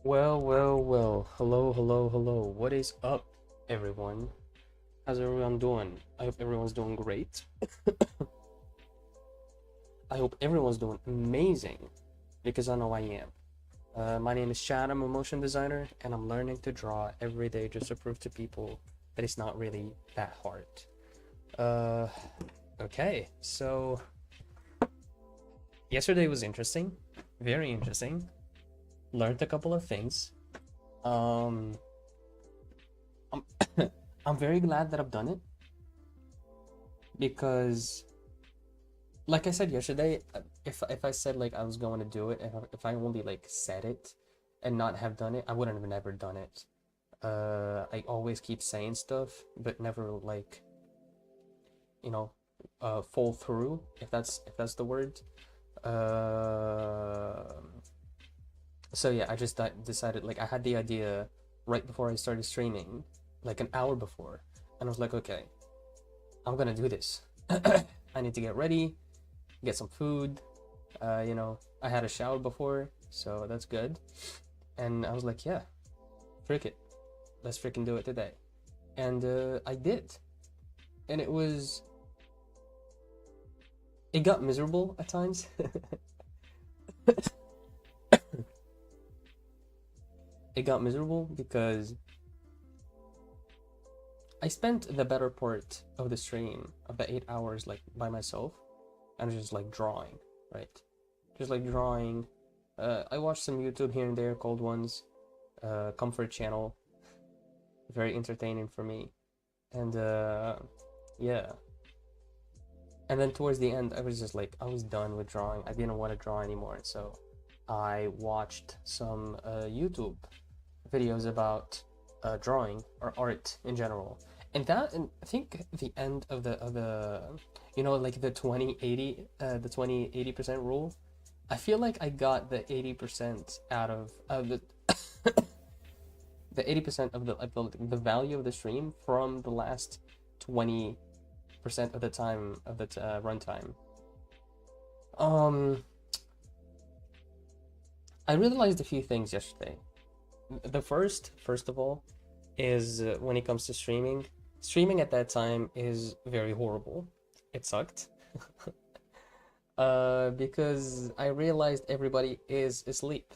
Well. Hello. What is up, everyone? How's everyone doing? I hope everyone's doing great. I hope everyone's doing amazing because I know I am. My name is Chad. I'm a motion designer and I'm learning to draw every day just to prove to people that it's not really that hard. Uh, okay, so yesterday was interesting, very interesting. Learned a couple of things. Um, I'm I'm very glad that I've done it because, like I said yesterday, if I said like I was going to do it, if I only like said it and not have done it, I wouldn't have never done it. I always keep saying stuff, but never like you know, fall through if that's the word. Uh, so yeah, I just decided like I had the idea right before I started streaming, like an hour before, and I was like, okay, I'm gonna do this. I need to get ready, get some food. I had a shower before, so that's good. And I was like, yeah, frick it, let's freaking do it today. And I did, and it got miserable at times. It got miserable because I spent the better part of the stream of the 8 hours like by myself and just like drawing, right? Just like drawing. I watched some YouTube here and there, cold ones, comfort channel, very entertaining for me, and yeah. And then towards the end, I was just like, I was done with drawing. I didn't want to draw anymore, so I watched some YouTube videos about drawing or art in general. And I think the end of the like the 20-80% rule. I feel like I got the 80% out of the 80% of the value of the stream from the last 20% of the time of the runtime. Um, I realized a few things yesterday. The first of all, is when it comes to streaming at that time is very horrible. It sucked. Because I realized everybody is asleep.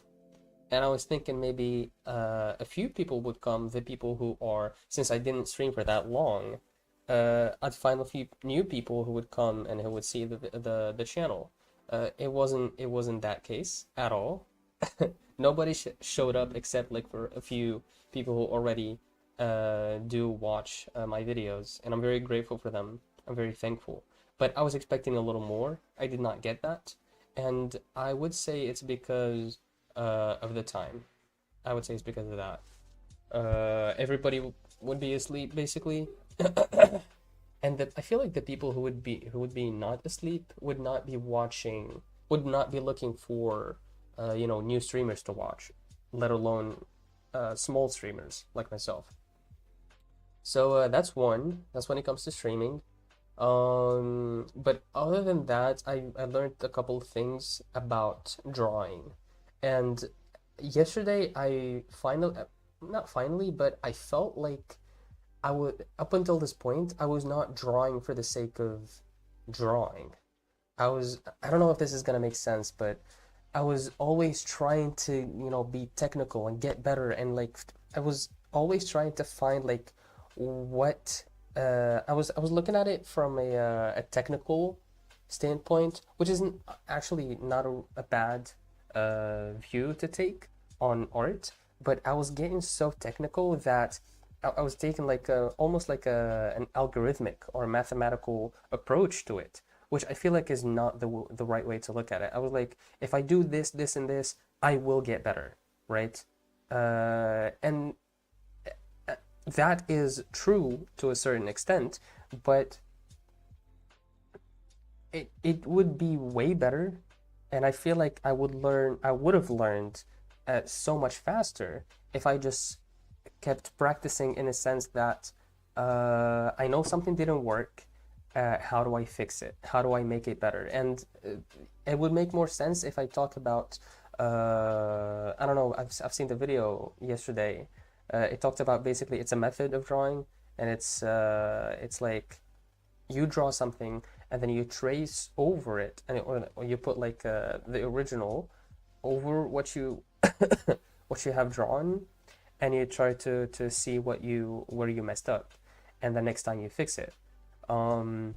And I was thinking maybe a few people would come, the people who are, since I didn't stream for that long, I'd find a few new people who would come and who would see the channel. It wasn't that case at all. Nobody showed up except like for a few people who already do watch my videos, and I'm very grateful for them. I'm very thankful. But I was expecting a little more. I did not get that, and I would say it's because of the time. I would say it's because of that. Everybody would be asleep basically, and that I feel like the people who would be not asleep would not be watching, would not be looking for new streamers to watch, let alone small streamers like myself. So that's one. That's when it comes to streaming. But other than that, I learned a couple of things about drawing. And yesterday I finally, not finally, but I felt like I would, up until this point, I was not drawing for the sake of drawing. I don't know if this is gonna make sense, but I was always trying to, be technical and get better, and like I was always trying to find like what I was looking at it from a technical standpoint, which isn't actually not a bad view to take on art, but I was getting so technical that I was taking like almost like an algorithmic or mathematical approach to it, which I feel like is not the right way to look at it. I was like, if I do this, this, and this, I will get better, right? And that is true to a certain extent, but it would be way better, and I feel like I would have learned so much faster if I just kept practicing in a sense that I know something didn't work. How do I fix it? How do I make it better? And it would make more sense if I talk about I don't know. I've seen the video yesterday. It talked about basically it's a method of drawing, and it's like you draw something and then you trace over it, and or you put like the original over what you what you have drawn, and you try to see where you messed up, and the next time you fix it. Um,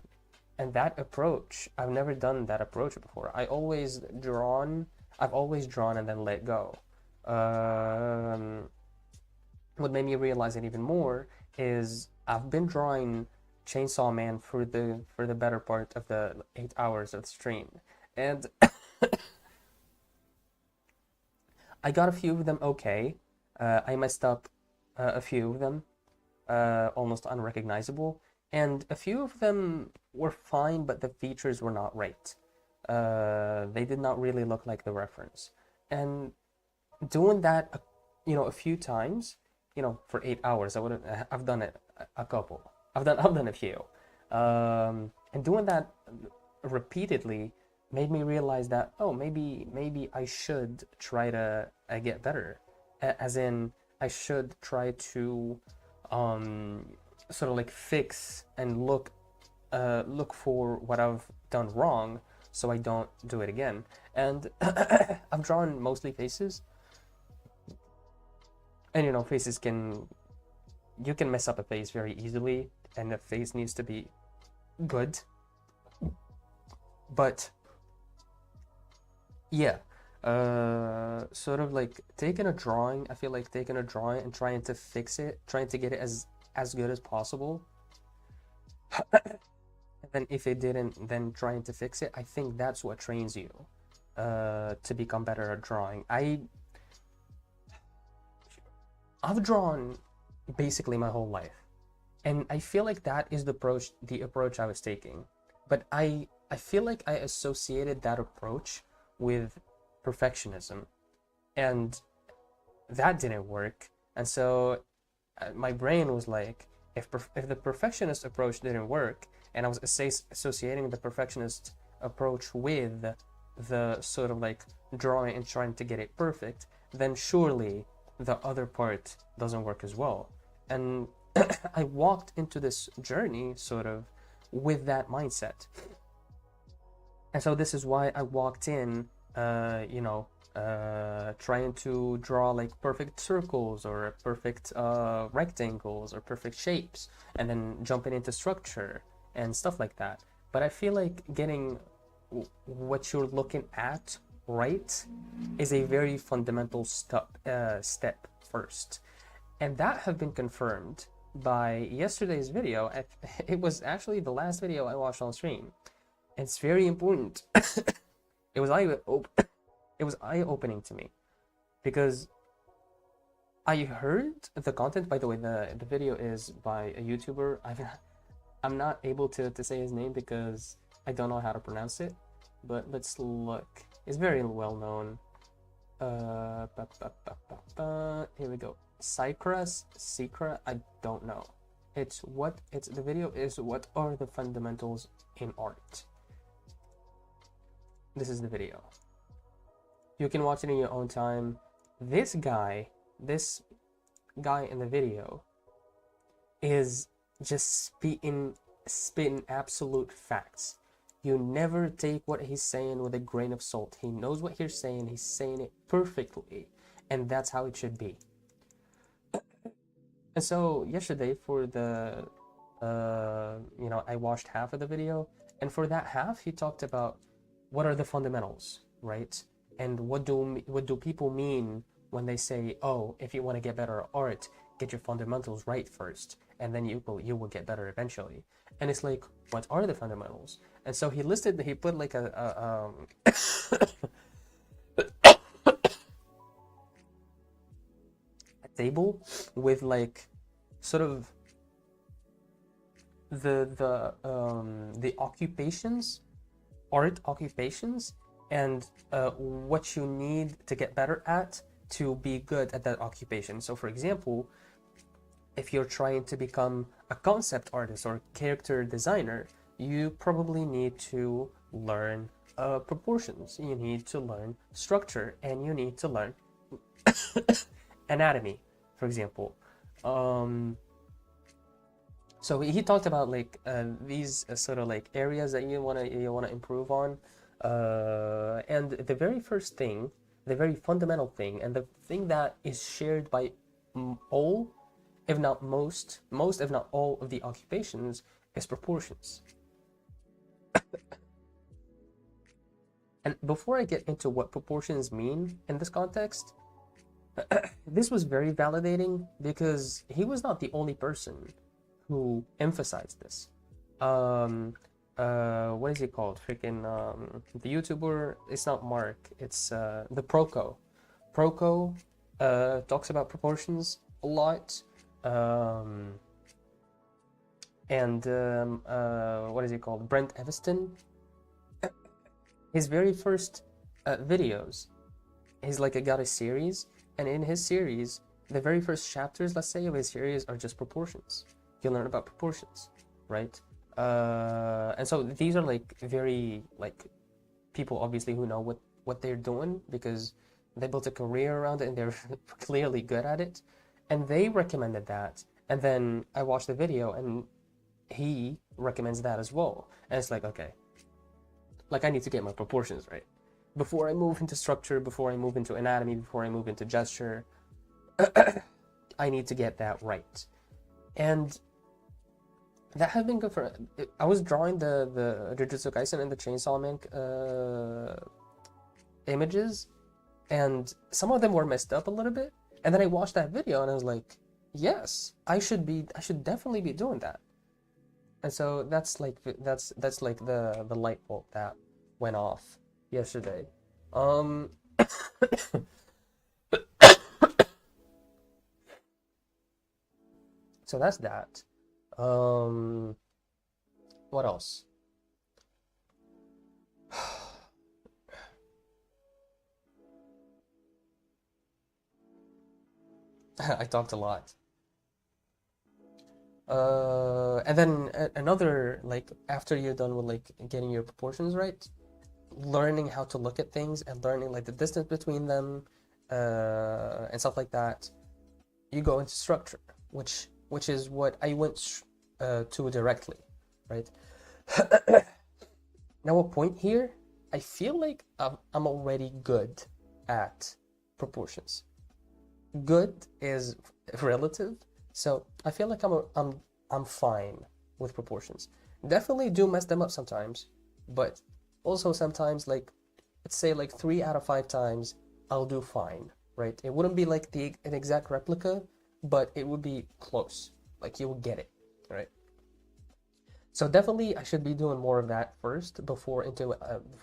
and that approach, I've never done that approach before. I've always drawn and then let go. Um, what made me realize it even more is I've been drawing Chainsaw Man for the better part of the 8 hours of the stream, and I got a few of them okay. I messed up a few of them, almost unrecognizable, and a few of them were fine, but the features were not right. They did not really look like the reference. And doing that, a few times, for 8 hours, I've done it a couple. I've done a few. And doing that repeatedly made me realize that, oh, maybe I should try to get better. As in, I should try to sort of like fix and look for what I've done wrong so I don't do it again. And I've drawn mostly faces, and faces you can mess up a face very easily, and the face needs to be good. But yeah, sort of like taking a drawing, I feel like taking a drawing and trying to fix it, trying to get it as good as possible. And then if it didn't, then trying to fix it. I think that's what trains you to become better at drawing. I've drawn basically my whole life, and I feel like that is the approach I was taking. But I feel like I associated that approach with perfectionism, and that didn't work. And so my brain was like, if the perfectionist approach didn't work, and I was associating the perfectionist approach with the sort of like drawing and trying to get it perfect, then surely the other part doesn't work as well. And I walked into this journey sort of with that mindset. And so this is why I walked in, trying to draw like perfect circles or perfect rectangles or perfect shapes, and then jumping into structure and stuff like that. But I feel like getting what you're looking at right is a very fundamental step first. And that have been confirmed by yesterday's video. It was actually the last video I watched on stream. It's very important. It was eye-opening to me, because I heard the content. By the way, the video is by a YouTuber. I'm not able to say his name because I don't know how to pronounce it, but let's look. It's very well known. Here we go. Secra, I don't know. The video is what are the fundamentals in art. This is the video. You can watch it in your own time. This guy in the video is just spitting absolute facts. You never take what he's saying with a grain of salt. He knows what he's saying it perfectly, and that's how it should be. And so yesterday for the I watched half of the video, and for that half he talked about what are the fundamentals, right? And what do people mean when they say, oh, if you want to get better at art, get your fundamentals right first, and then you will get better eventually. And it's like, what are the fundamentals? And so he put like a table with like sort of the occupations, art occupations, and what you need to get better at to be good at that occupation. So for example, if you're trying to become a concept artist or character designer, you probably need to learn proportions, you need to learn structure, and you need to learn anatomy, for example. Um, so he talked about like these sort of like areas that you wanna improve on, and the very first thing, the very fundamental thing, and the thing that is shared by all, if not most if not all of the occupations, is proportions. And before I get into what proportions mean in this context, this was very validating because he was not the only person who emphasized this. What is he called? Freaking the YouTuber. It's not Mark. It's the Proco. Proco talks about proportions a lot. Um, and what is he called? Brent Eviston. His very first videos, he's like got a series, and in his series, the very first chapters, let's say, of his series are just proportions. You learn about proportions, right? And so these are like very like people obviously who know what they're doing because they built a career around it and they're clearly good at it, and they recommended that. And then I watched the video and he recommends that as well, and it's like, okay, like I need to get my proportions right before I move into structure, before I move into anatomy, before I move into gesture. I need to get that right. And that had been good for. I was drawing the Jujutsu Kaisen and the Chainsaw Man images, and some of them were messed up a little bit. And then I watched that video and I was like, yes, I should definitely be doing that. And so that's like the light bulb that went off yesterday. Um, so that's that. Um, what else? I talked a lot. And then another, like after you're done with like getting your proportions right, learning how to look at things and learning like the distance between them, and stuff like that, you go into structure, which is what I went to directly, right? Now a point here, I feel like I'm already good at proportions. Good is relative, so I feel like I'm fine with proportions. Definitely do mess them up sometimes, but also sometimes, like let's say like 3 out of 5 times I'll do fine, right? It wouldn't be like an exact replica, but it would be close. Like you would get it, right? So definitely I should be doing more of that first before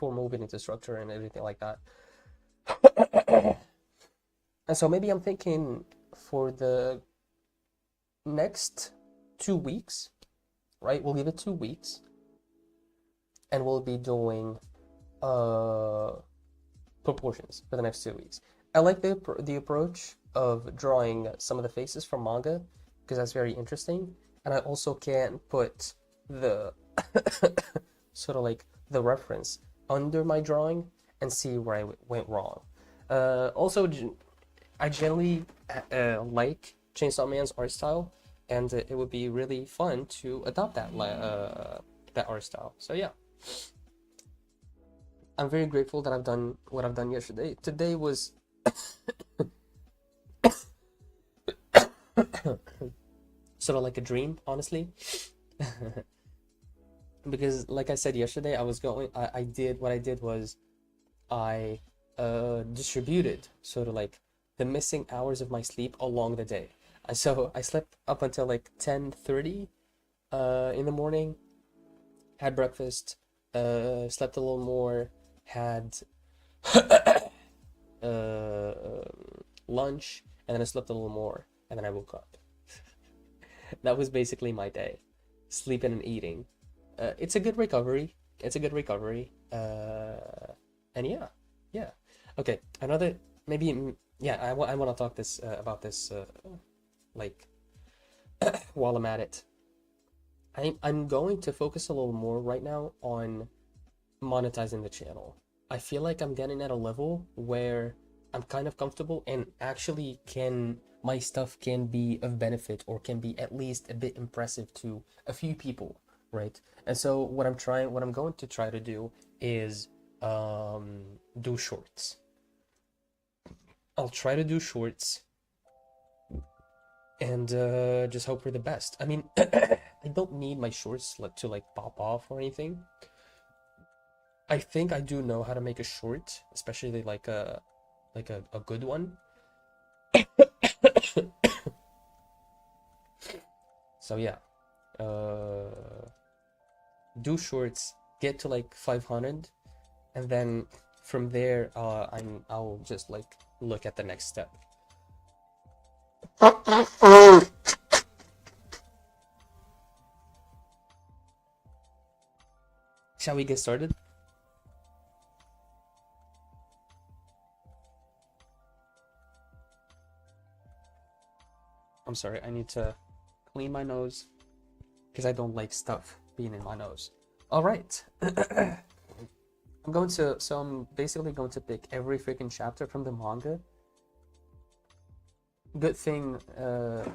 moving into structure and everything like that. And so maybe I'm thinking for the next 2 weeks, right? We'll give it 2 weeks, and we'll be doing proportions for the next 2 weeks. I like the approach of drawing some of the faces from manga because that's very interesting, and I also can put the sort of like the reference under my drawing and see where I went wrong. Also, I generally like Chainsaw Man's art style, and it would be really fun to adopt that art style. So yeah, I'm very grateful that I've done what I've done yesterday. Today was sort of like a dream, honestly, because like I said yesterday, I did what I did was I distributed sort of like the missing hours of my sleep along the day. So I slept up until like 10:30 in the morning, had breakfast, slept a little more, had uh, lunch, and then I slept a little more, and then I woke up. That was basically my day, sleeping and eating. It's a good recovery. It's a good recovery. And yeah, yeah. Okay, another maybe yeah. I want to talk this about this like while I'm at it. I'm going to focus a little more right now on monetizing the channel. I feel like I'm getting at a level where I'm kind of comfortable and actually can my stuff can be of benefit or can be at least a bit impressive to a few people, right? And so what I'm going to try to do is do shorts. I'll try to do shorts and just hope for the best. I mean, I don't need my shorts to like pop off or anything. I think I do know how to make a short, especially like a good one. So yeah, uh, do shorts, get to like 500, and then from there, I'll just like look at the next step. Shall we get started? I'm sorry, I need to clean my nose because I don't like stuff being in my nose. All right. I'm basically going to pick every freaking chapter from the manga. Good thing that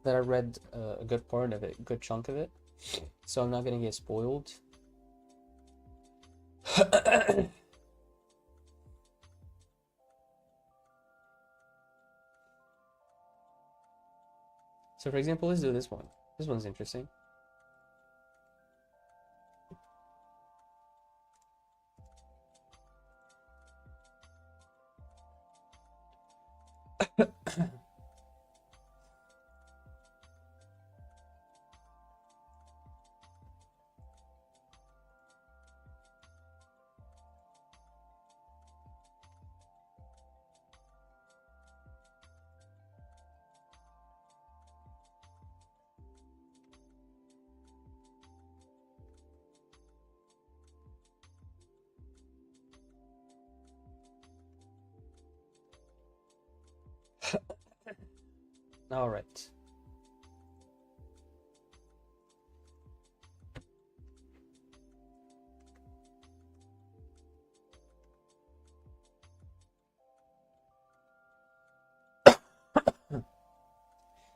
I read a good part of it, a good chunk of it, so I'm not gonna get spoiled. So for example, let's do this one. This one's interesting. All right.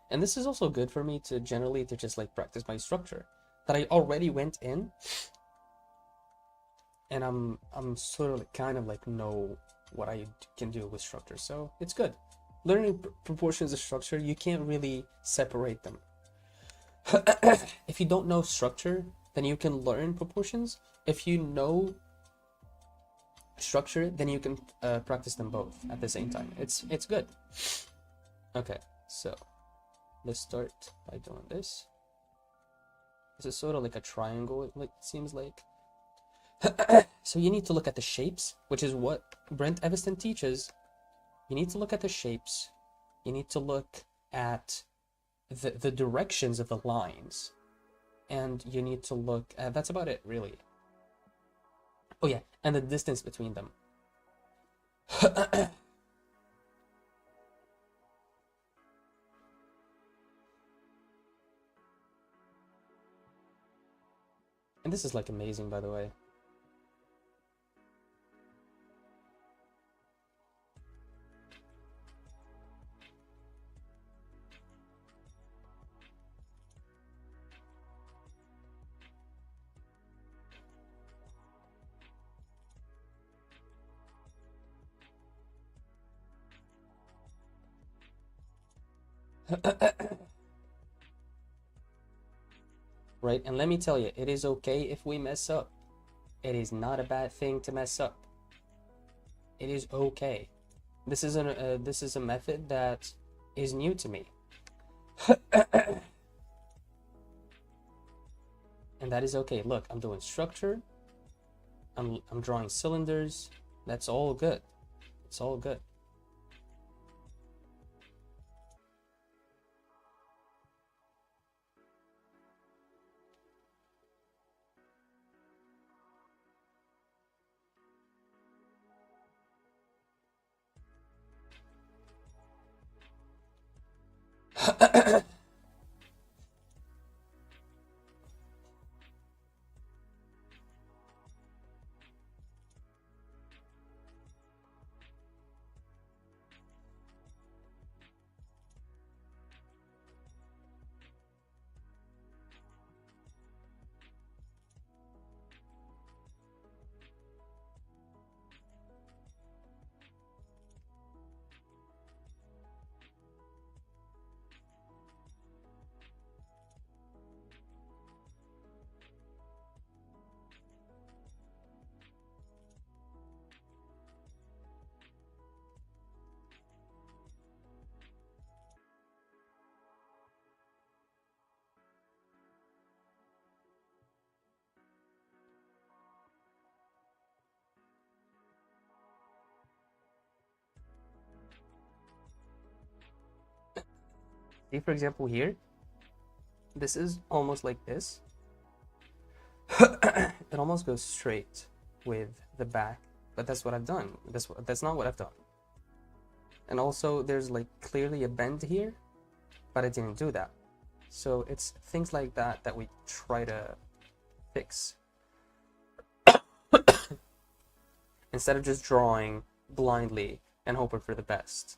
And this is also good for me to generally to just like practice my structure that I already went in, and I'm sort of like, kind of like know what I can do with structure, so it's good. Learning proportions of structure, you can't really separate them. If you don't know structure, then you can learn proportions. If you know structure, then you can practice them both at the same time. It's good. Okay, so let's start by doing this. This is sort of like a triangle, it seems like. So you need to look at the shapes, which is what Brent Eviston teaches. You need to look at the shapes. You need to look at the directions of the lines. And you need to look at, that's about it, really. Oh yeah, and the distance between them. And this is like amazing, by the way. Right, and let me tell you, it is okay if we mess up. It is not a bad thing to mess up. It is okay. This is a method that is new to me. And that is okay. Look, I'm doing structure. I'm drawing cylinders. That's all good. It's all good. See, for example, here, this is almost like this. It almost goes straight with the back, but that's what I've done. That's not what I've done. And also, there's like clearly a bend here, but I didn't do that. So it's things like that that we try to fix. Instead of just drawing blindly and hoping for the best.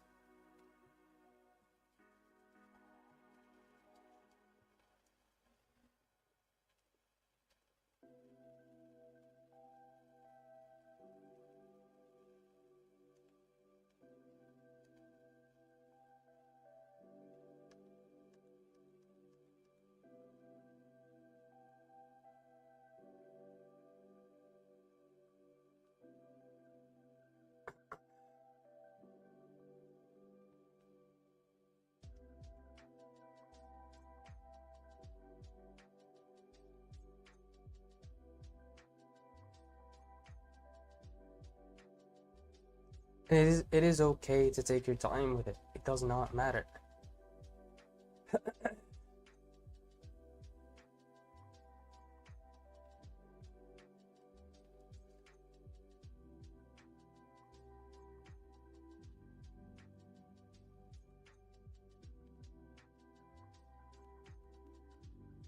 It is okay to take your time with it. It does not matter.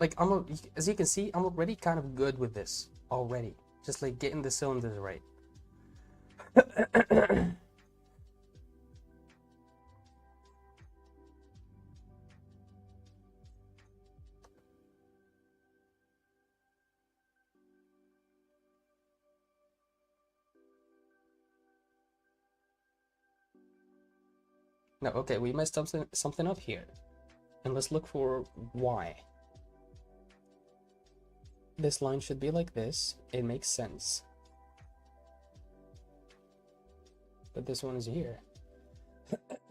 Like as you can see, I'm already kind of good with this already. Just like getting the cylinders right. No, okay, we messed something up here. And let's look for why. This line should be like this. It makes sense. But this one is here.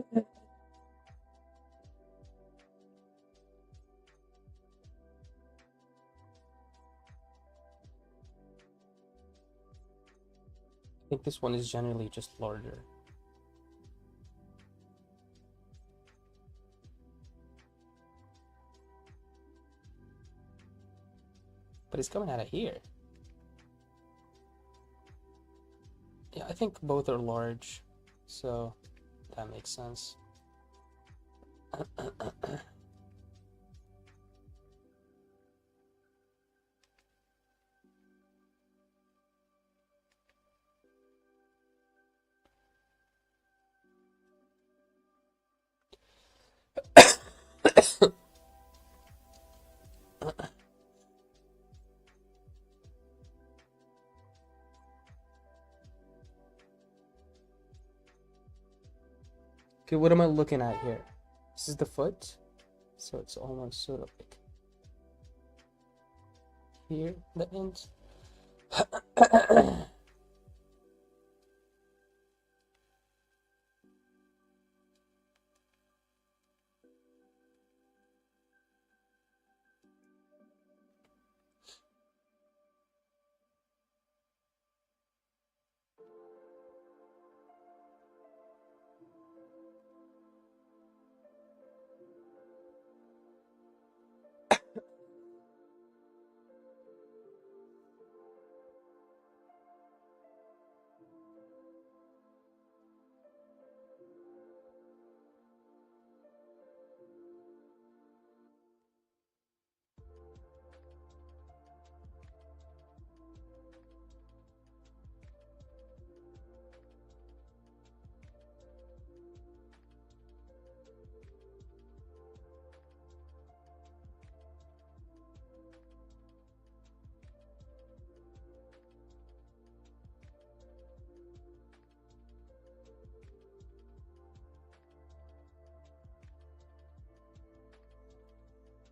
I think this one is generally just larger. But it's coming out of here. Yeah, I think both are large, so that makes sense. Okay, what am I looking at here? This is the foot, so it's almost sort of like here, the end.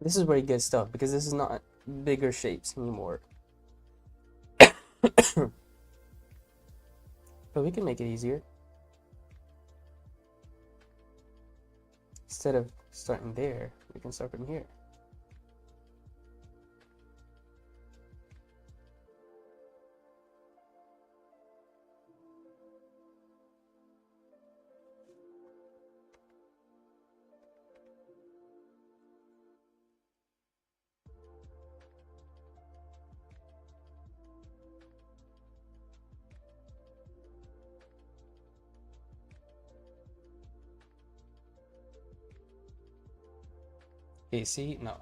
This is where you get stuck because this is not bigger shapes anymore. But we can make it easier. Instead of starting there, we can start from here. PC? No.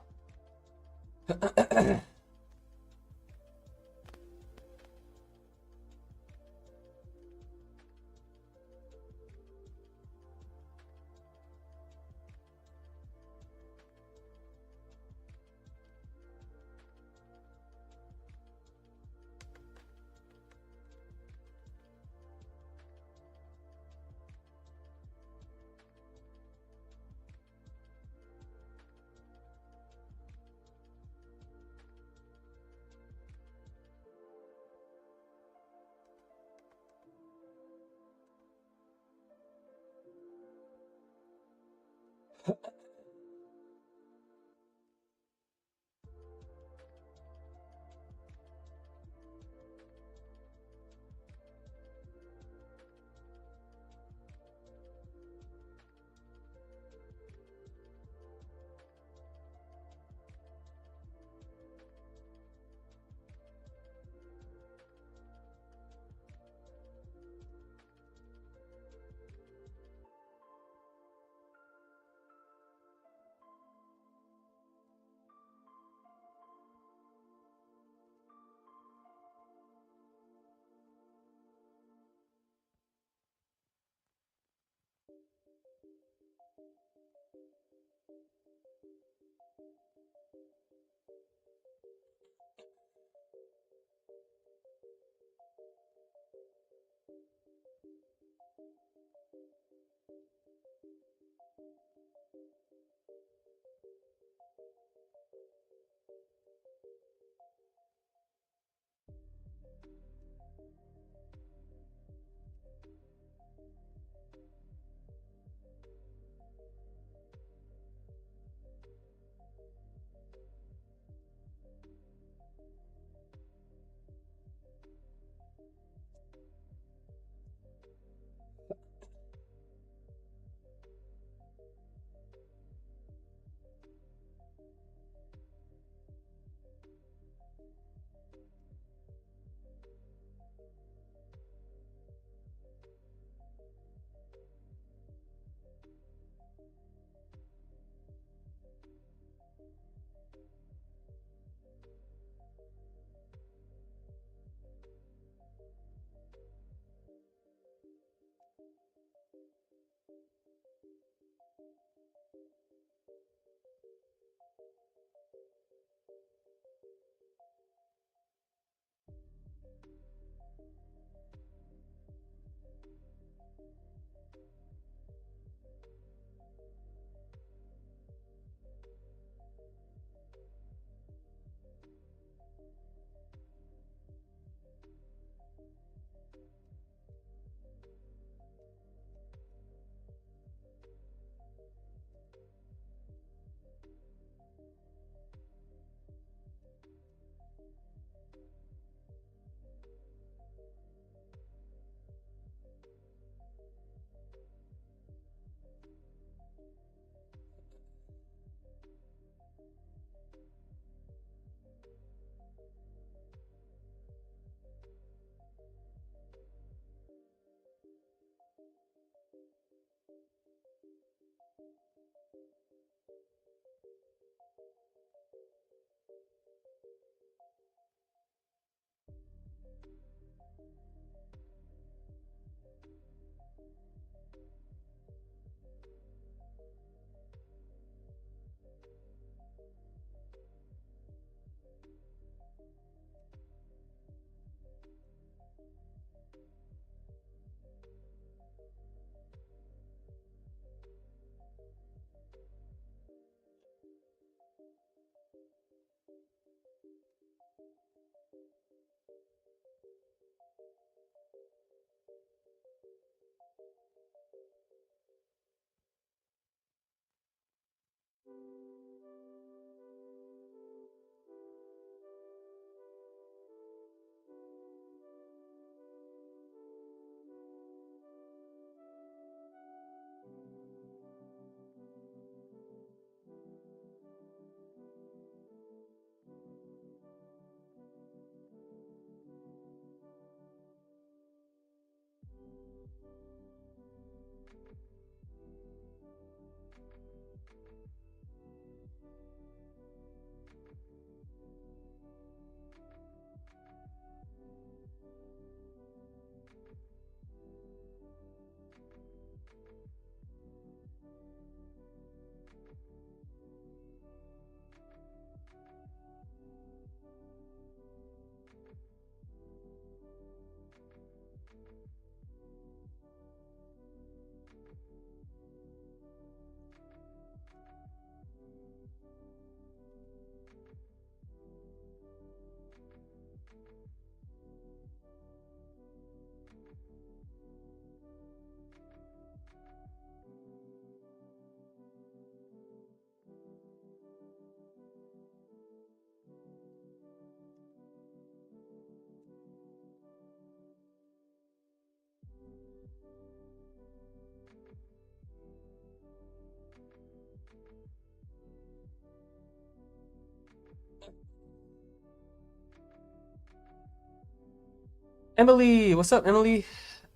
Emily, what's up, Emily?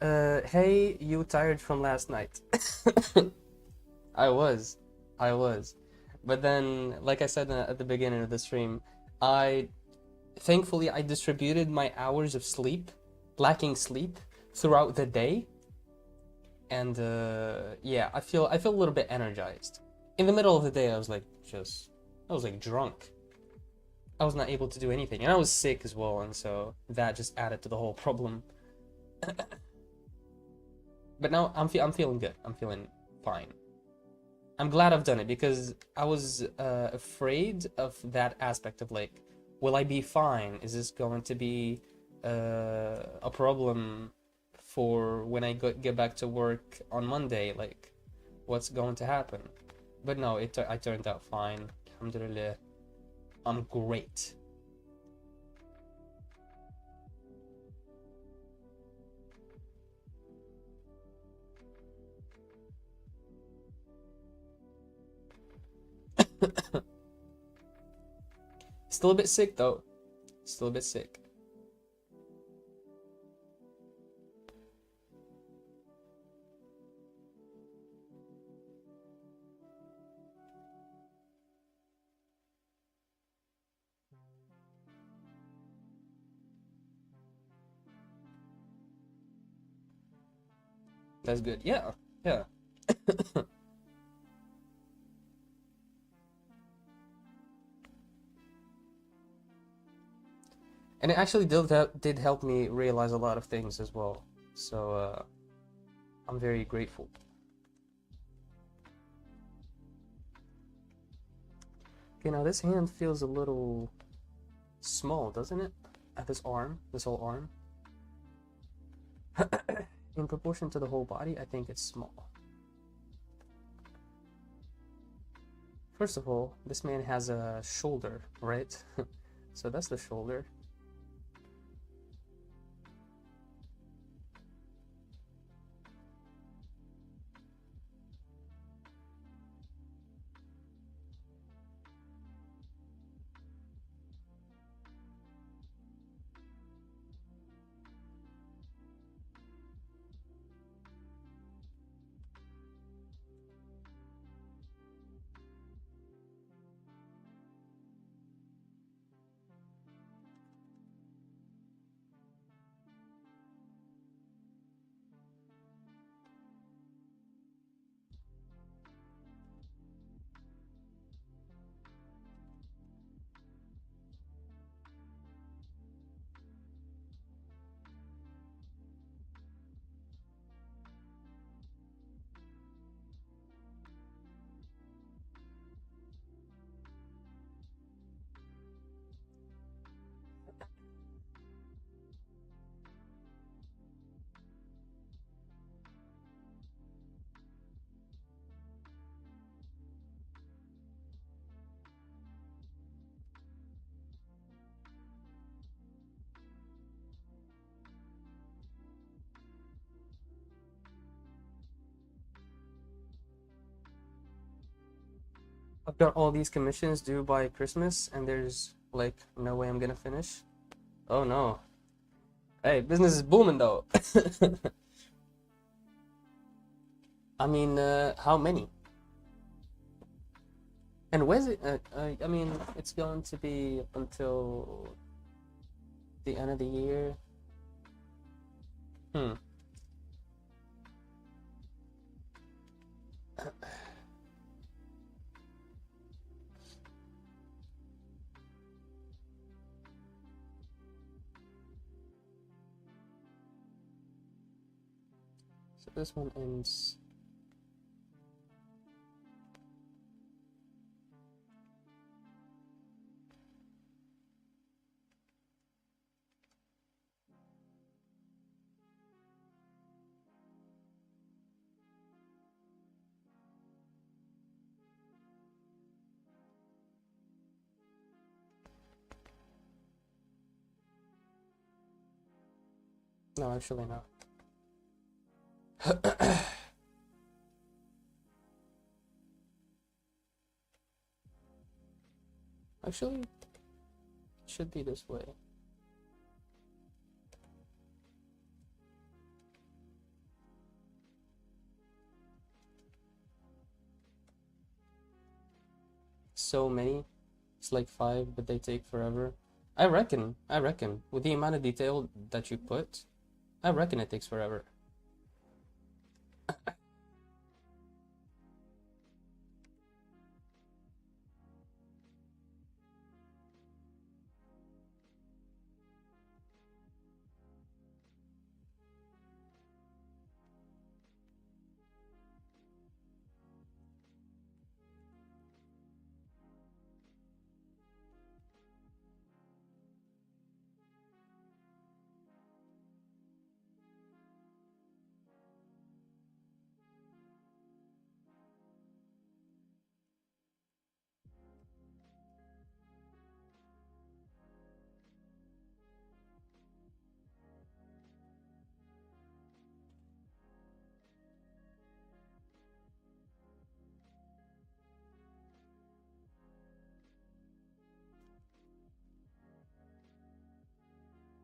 Hey, you tired from last night? I was, I was, but then, like I said at the beginning of the stream, I thankfully I distributed my hours of sleep, lacking sleep, throughout the day, and yeah, I feel a little bit energized. In the middle of the day, I was like drunk. I was not able to do anything, and I was sick as well, and so that just added to the whole problem. But now I'm feeling good. I'm feeling fine. I'm glad I've done it because I was afraid of that aspect of like, will I be fine? Is this going to be a problem for when I get back to work on Monday? Like, what's going to happen? But no, I turned out fine. Alhamdulillah. I'm great. Still a bit sick though. Still a bit sick. That's good. Yeah. Yeah. And it actually did help me realize a lot of things as well. So I'm very grateful. Okay, now this hand feels a little small, doesn't it? This arm, this whole arm. In proportion to the whole body, I think it's small. First of all, this man has a shoulder, right? So that's the shoulder. I've got all these commissions due by Christmas, and there's like no way I'm gonna finish. Oh no. Hey, business is booming though. I mean, how many? And when's it? I mean, it's going to be up until the end of the year. Hmm. So this one ends. No, actually no. Actually, should be this way. So many. It's like 5, but they take forever. I reckon, with the amount of detail that you put, I reckon it takes forever.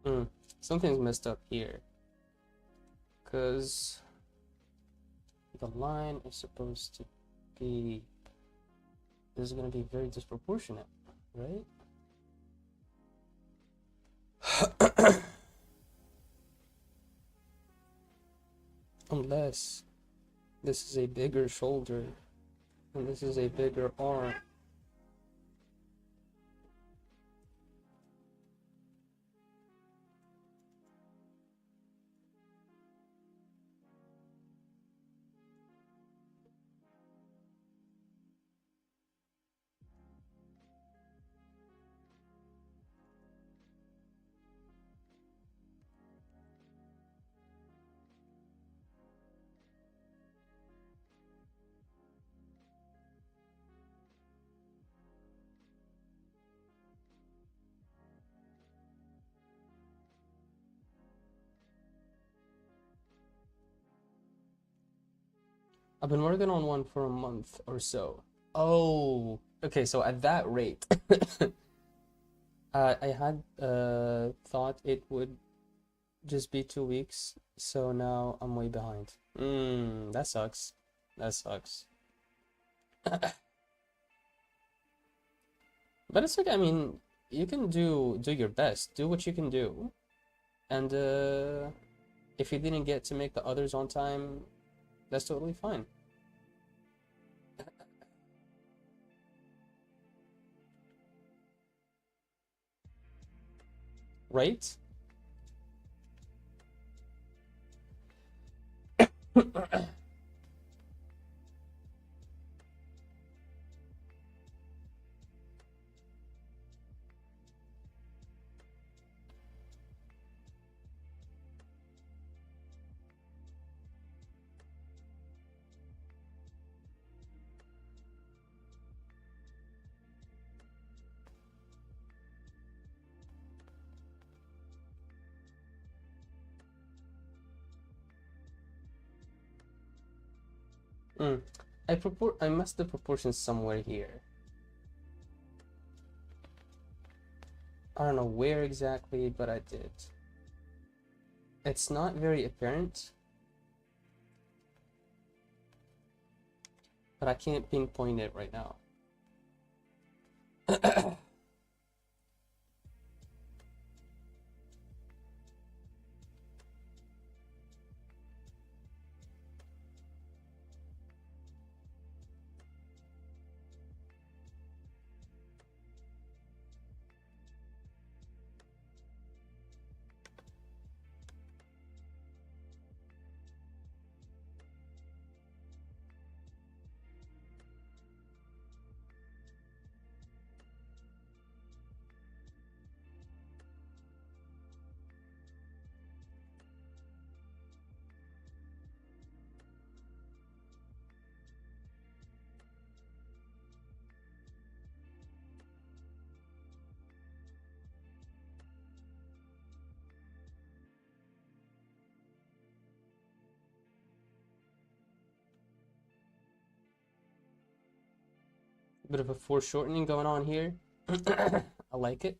Hmm. Something's messed up here. Because the line is supposed to be... This is going to be very disproportionate, right? Unless this is a bigger shoulder and this is a bigger arm. I've been working on one for a month or so. Oh, okay, so at that rate, I had thought it would just be 2 weeks, so now I'm way behind. That sucks. That sucks. But it's okay. I mean, you can do your best. Do what you can do. And if you didn't get to make the others on time, that's totally fine. Right? Mm. I messed the proportions somewhere here. I don't know where exactly, but I did. It's not very apparent, but I can't pinpoint it right now. Bit of a foreshortening going on here. I like it.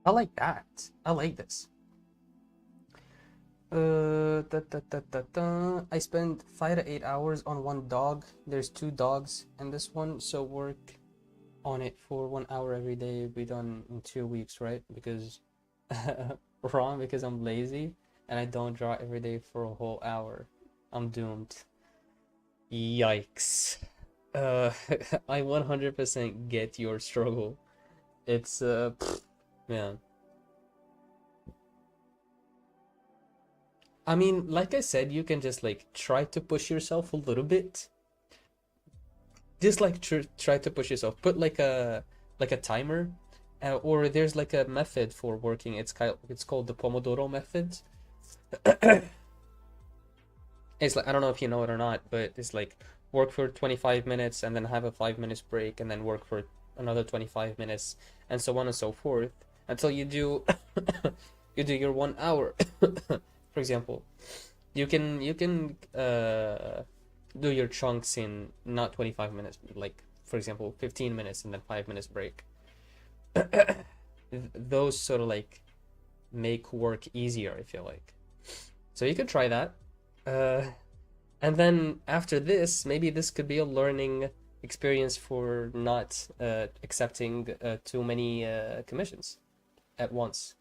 I like that. I like this. I spend 5 to 8 hours on one dog. There's two dogs in this one, so work on it for 1 hour every day. Be done in 2 weeks, right? Because wrong, because I'm lazy and I don't draw every day for a whole hour. I'm doomed. Yikes. Uh, I 100% get your struggle. It's man. I mean, like I said, you can just like try to push yourself a little bit. Just like try to push yourself. Put like a timer, or there's like a method for working. It's called the Pomodoro method. It's like I don't know if you know it or not, but it's like work for 25 minutes and then have a 5 minutes break and then work for another 25 minutes and so on and so forth until you do you do your 1 hour. For example, you can do your chunks in not 25 minutes, but like for example 15 minutes and then 5 minutes break. Those sort of like make work easier, I feel like. So you could try that. Uh, and then after this, maybe this could be a learning experience for not accepting too many commissions at once.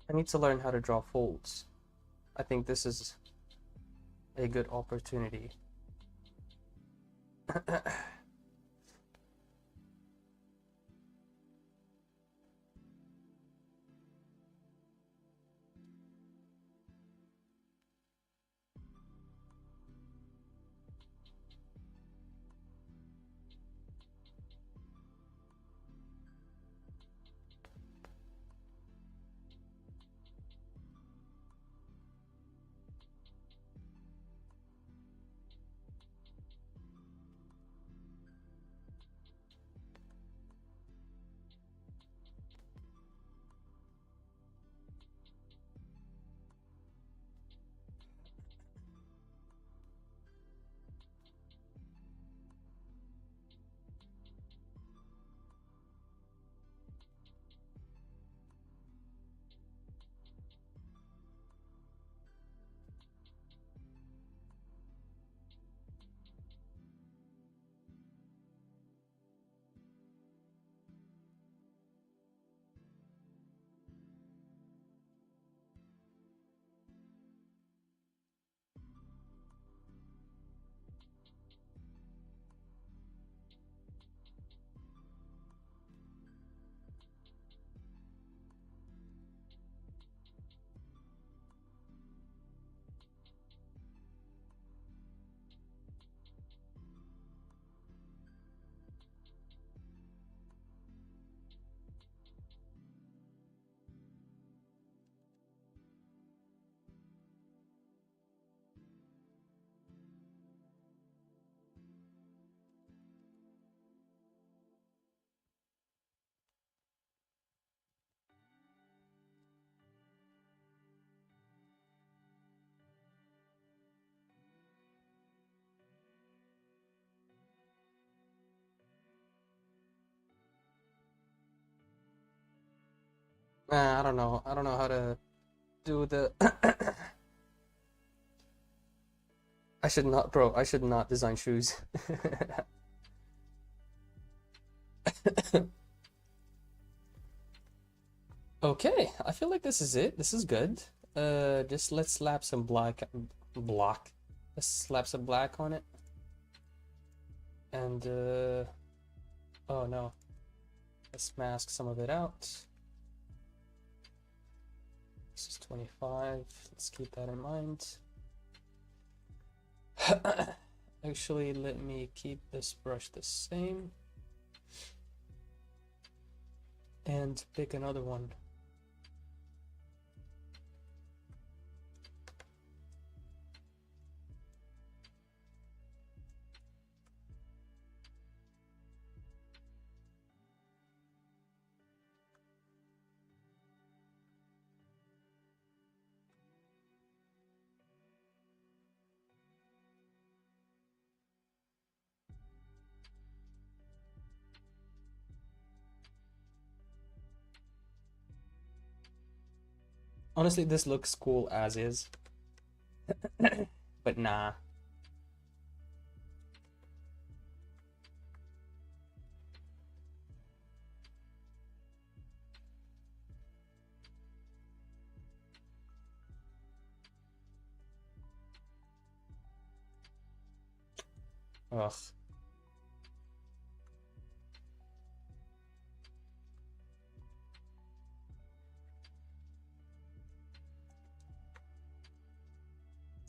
I need to learn how to draw folds. I think this is a good opportunity. I don't know. I don't know how to do the. I should not, bro. I should not design shoes. Okay, I feel like this is it. This is good. Just let's slap some black. Let's slap some black on it. And oh no. Let's mask some of it out. This is 25. Let's keep that in mind. Actually, let me keep this brush the same. And pick another one. Honestly, this looks cool as is. But nah. Ugh.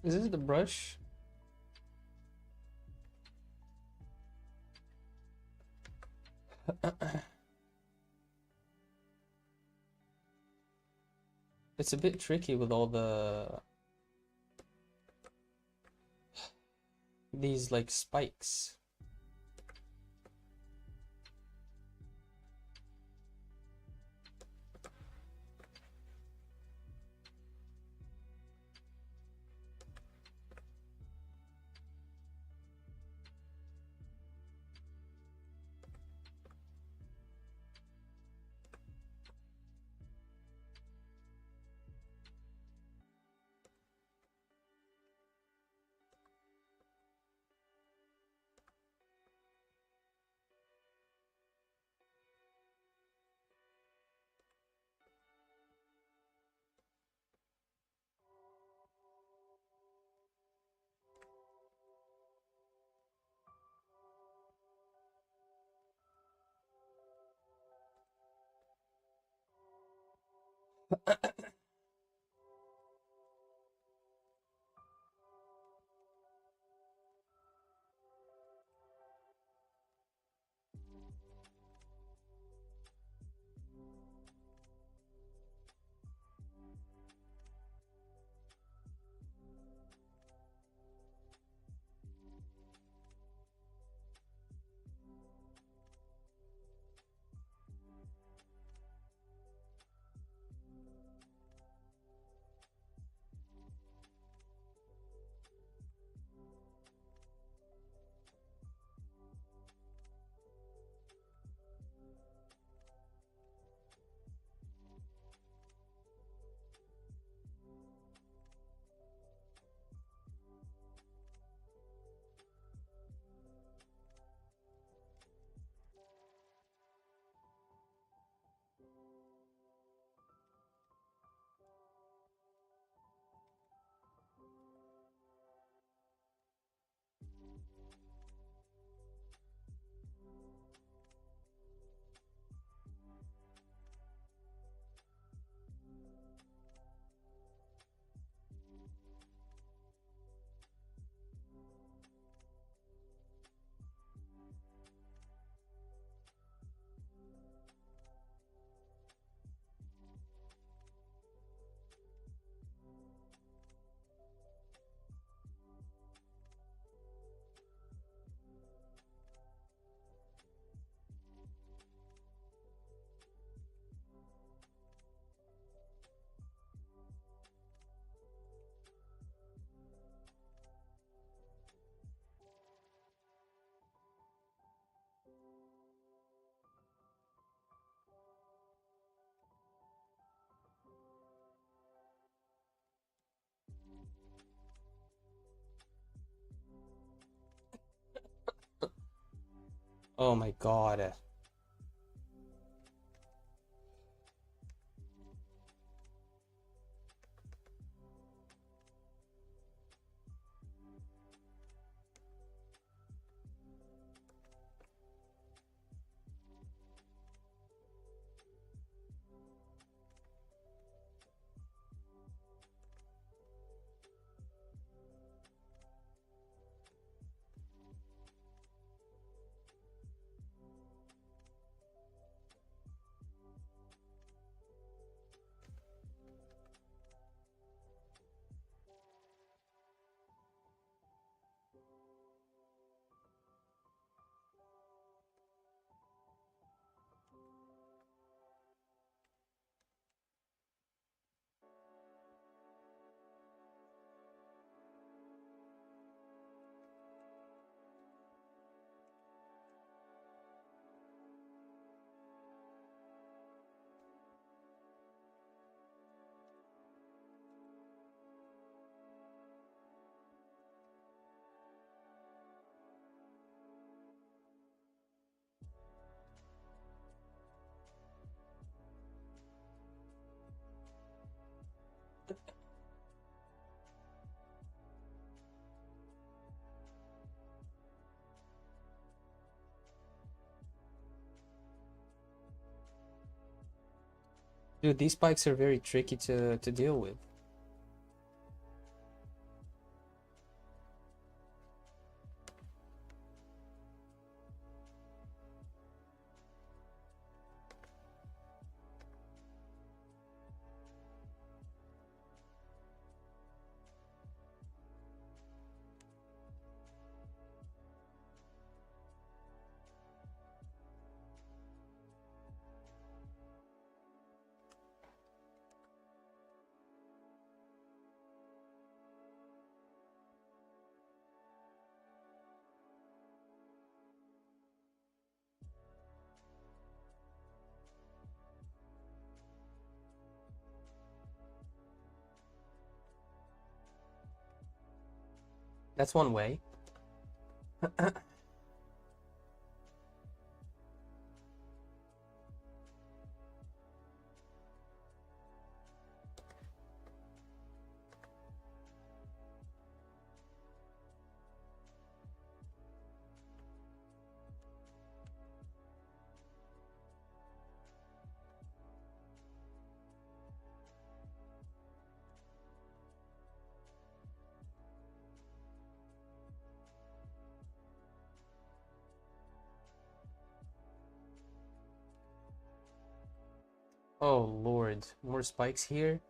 Is this the brush? It's a bit tricky with all these like spikes. Oh my god. Dude, these spikes are very tricky to deal with. That's one way. Oh Lord, more spikes here.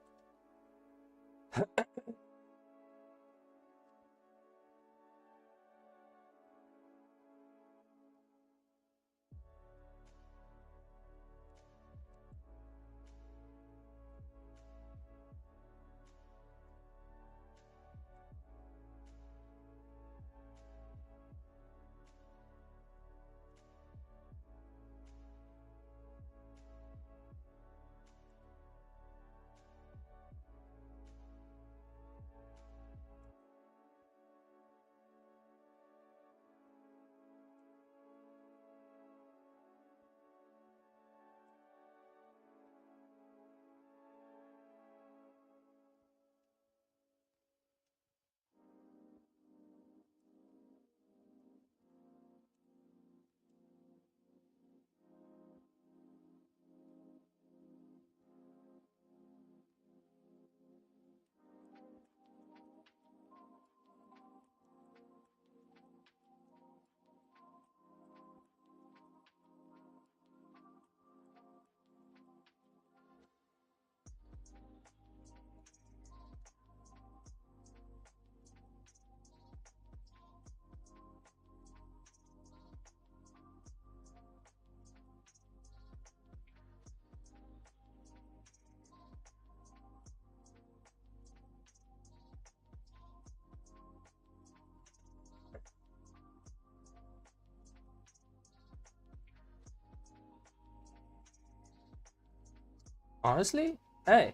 Honestly, hey,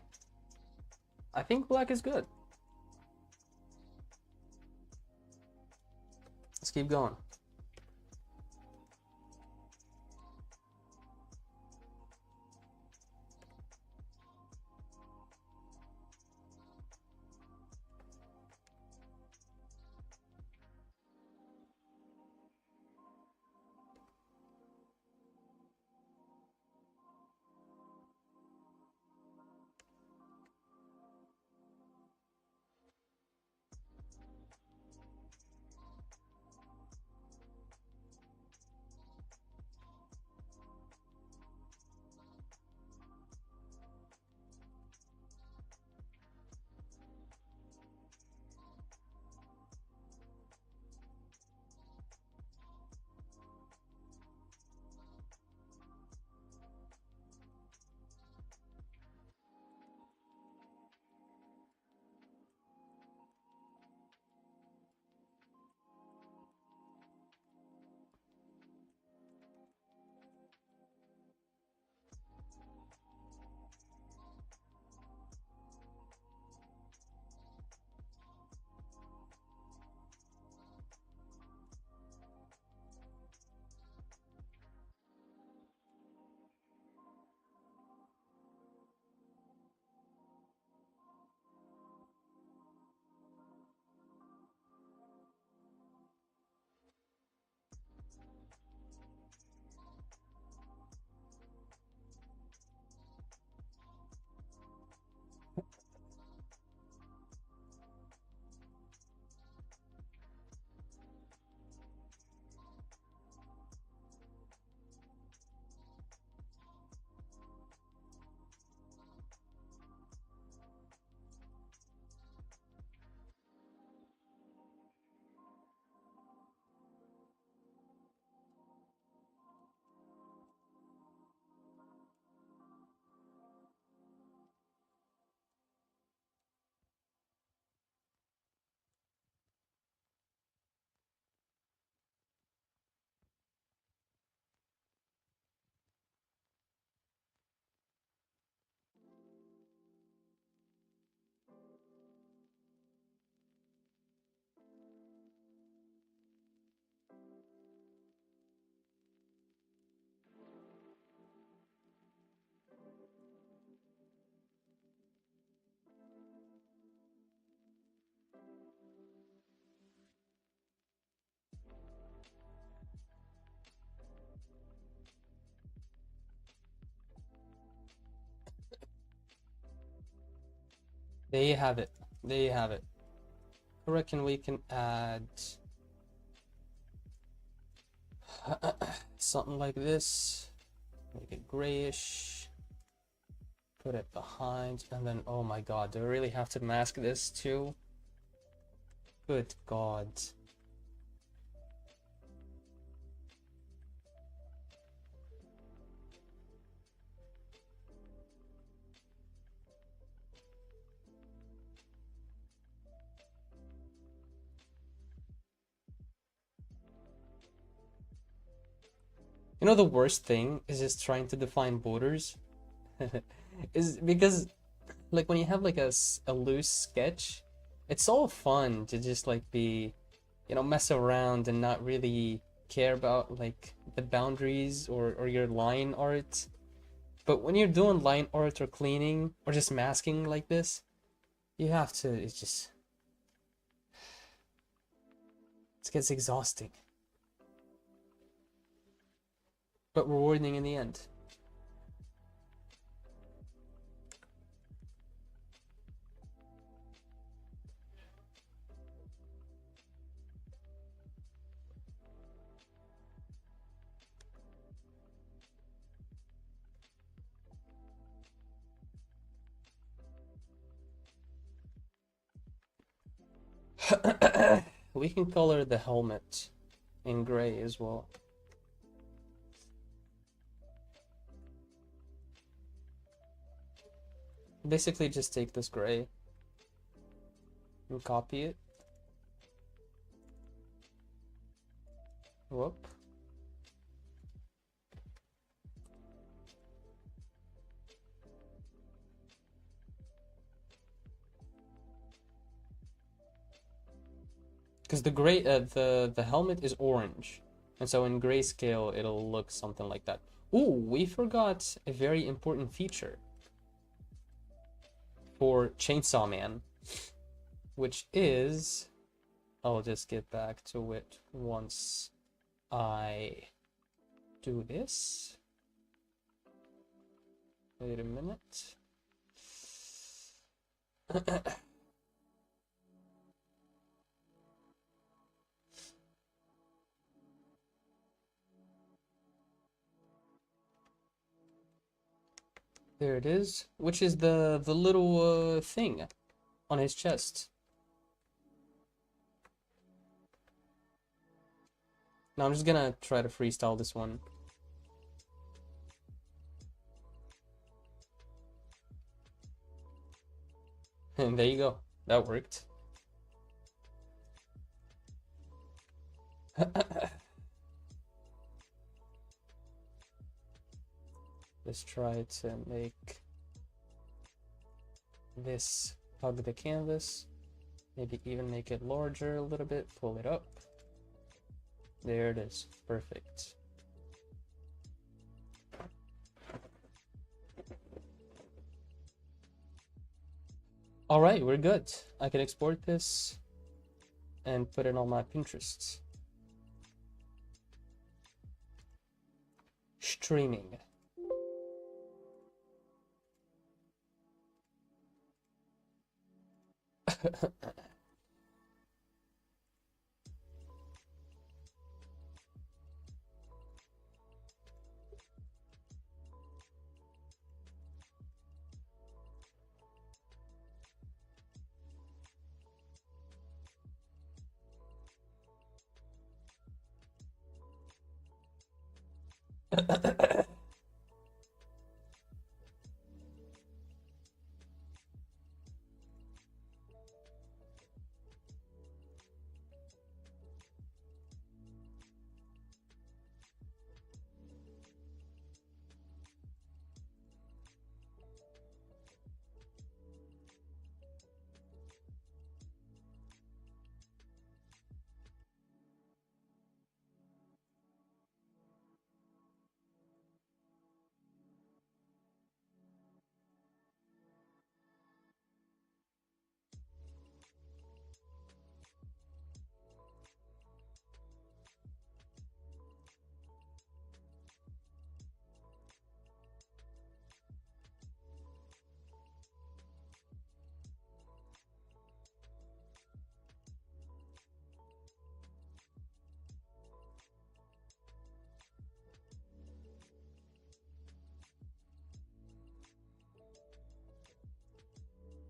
I think black is good. Let's keep going. There you have it. There you have it. I reckon we can add something like this. Make it grayish. Put it behind, and then, oh my god, do I really have to mask this too? Good god. You know, the worst thing is just trying to define borders. Is because, like, when you have like a loose sketch, it's all fun to just like be, you know, mess around and not really care about like the boundaries or your line art. But when you're doing line art or cleaning or just masking like this, you have to, it gets exhausting, but rewarding in the end. We can color the helmet in gray as well. Basically just take this gray and copy it. Whoop. Because the gray, the helmet is orange, and so in grayscale it'll look something like that. Ooh, we forgot a very important feature for Chainsaw Man, which is, I'll just get back to it once I do this. Wait a minute. There it is, which is the little thing on his chest. Now I'm just gonna try to freestyle this one. And there you go. That worked. Let's try to make this hug the canvas. Maybe even make it larger a little bit. Pull it up. There it is. Perfect. All right, we're good. I can export this and put it on my Pinterest. Streaming.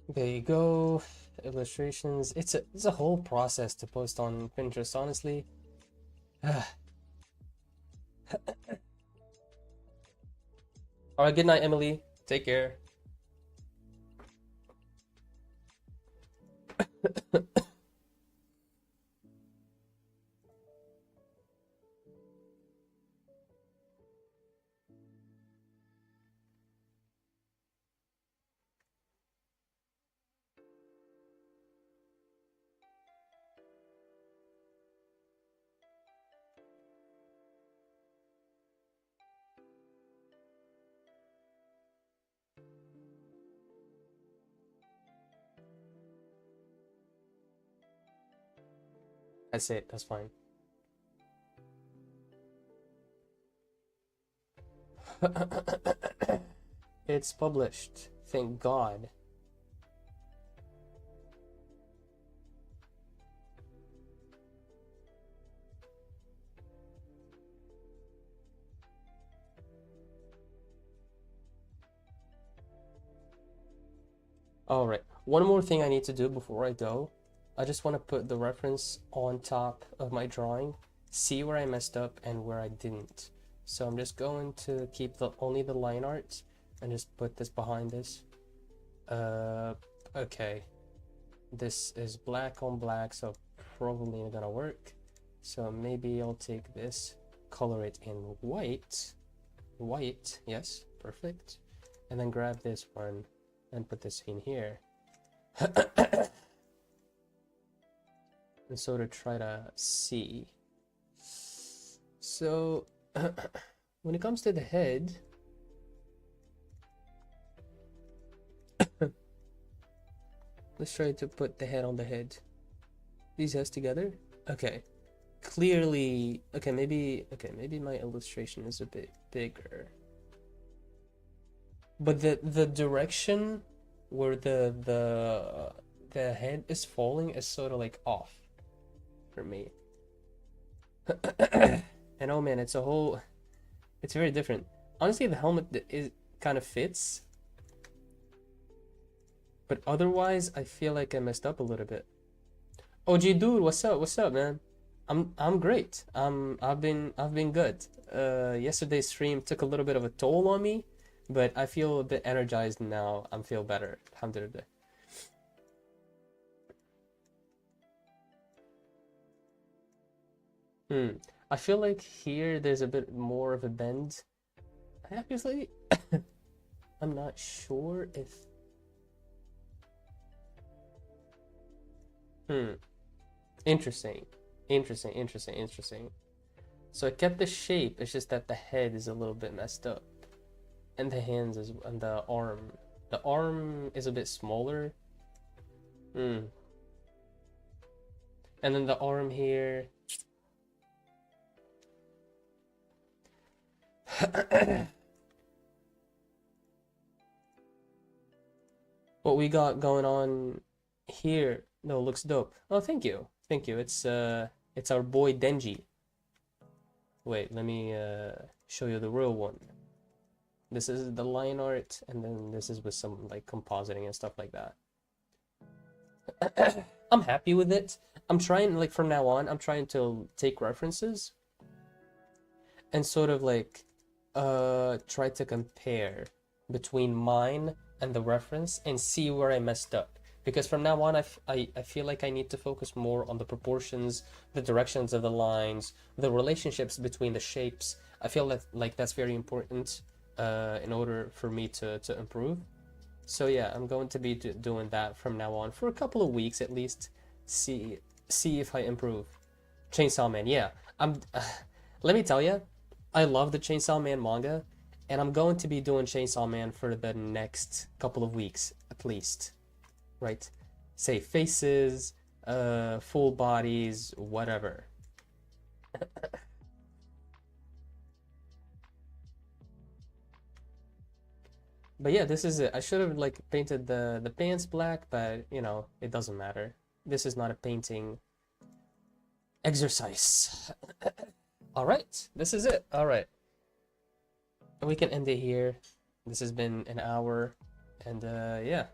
There you go. Illustrations. It's a whole process to post on Pinterest, honestly. All right, good night, Emily. Take care. That's it. That's fine. It's published. Thank God. All right. One more thing I need to do before I go. I just want to put the reference on top of my drawing, see where I messed up and where I didn't. So I'm just going to keep only the line art and just put this behind this. Okay. This is black on black, so probably not gonna work. So maybe I'll take this, color it in white. White, yes, perfect. And then grab this one and put this in here. And sort of try to see. So when it comes to the head, let's try to put the head on the head. These heads together. Okay. Clearly, okay, maybe my illustration is a bit bigger. But the direction where the head is falling is sort of like off for me. And oh man, it's very different. Honestly, the helmet is kind of fits, but otherwise I feel like I messed up a little bit. OG dude, what's up? What's up, man? I'm great. I've been good. Yesterday's stream took a little bit of a toll on me, but I feel a bit energized now. I feel better. Alhamdulillah. I feel like here there's a bit more of a bend. Obviously, I'm not sure if. Interesting. Interesting, interesting, interesting. So I kept the shape, it's just that the head is a little bit messed up. And the hands is and the arm. The arm is a bit smaller. And then the arm here. What we got going on here, no, looks dope. Oh, thank you. Thank you. It's our boy Denji. Wait, let me show you the real one. This is the line art, and then this is with some like compositing and stuff like that. I'm happy with it. I'm trying, like, from now on, I'm trying to take references and sort of like try to compare between mine and the reference and see where I messed up. Because from now on, I feel like I need to focus more on the proportions, the directions of the lines, the relationships between the shapes. I feel that like that's very important in order for me to improve. So yeah, I'm going to be doing that from now on for a couple of weeks at least. See if I improve. Chainsaw Man, yeah. Let me tell you, I love the Chainsaw Man manga, and I'm going to be doing Chainsaw Man for the next couple of weeks at least. Right? Say faces, full bodies, whatever. But yeah, this is it. I should have like painted the pants black, but you know, it doesn't matter. This is not a painting exercise. All right, this is it. All right. We can end it here. This has been an hour, and yeah.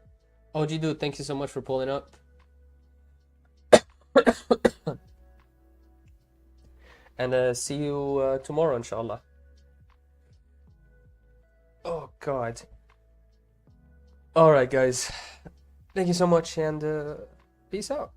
OG dude, thank you so much for pulling up. And see you tomorrow, inshallah. Oh, God. All right, guys. Thank you so much, and peace out.